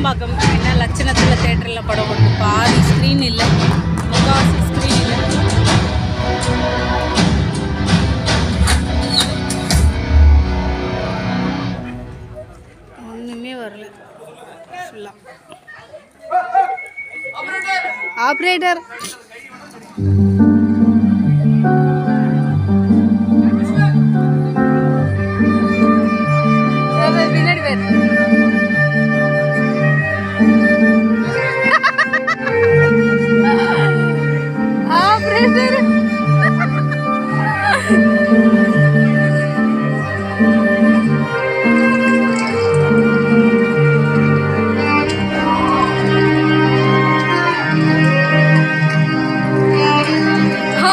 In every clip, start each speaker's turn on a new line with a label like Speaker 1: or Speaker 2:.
Speaker 1: கேளம்பாக்கம் என்ன லட்சணத்தில் தேட்டரில் படம் ஓட்டு பாதி ஸ்க்ரீன் இல்லை, முக்கால்வாசி ஸ்க்ரீன் இல்லை. ஒன்றுமே வரல ஃபுல்லாக. ஆப்ரேட்டர் பின்னாடி பேர் ஆப்ரேட்டர்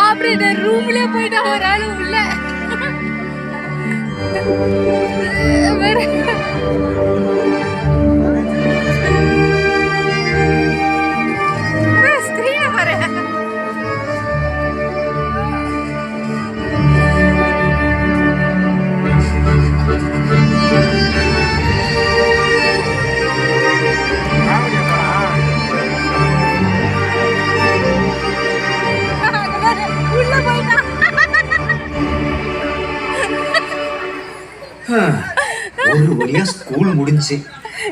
Speaker 1: ஆப்ரேட்டர் ரூம்ல போயிட்டா ஒரு ஆளு உள்ள ஸ்கிரீன் பாரு. உள்ள போயிட்டா.
Speaker 2: ஒரு வழியா ஸ்கூல் முடிஞ்சு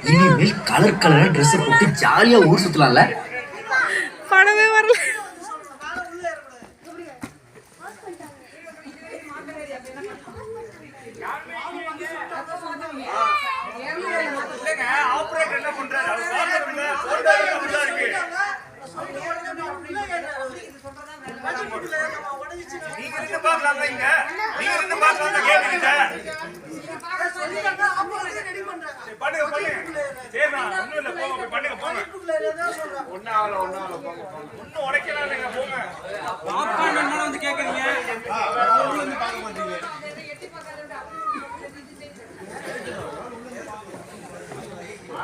Speaker 2: இனிமேல் கலர் கலரா ட்ரெஸ் போட்டு ஜாலியா ஊர் சுத்தலாம்ல.
Speaker 1: படமே வரல.
Speaker 3: ஒன்னு உடைக்கலாம்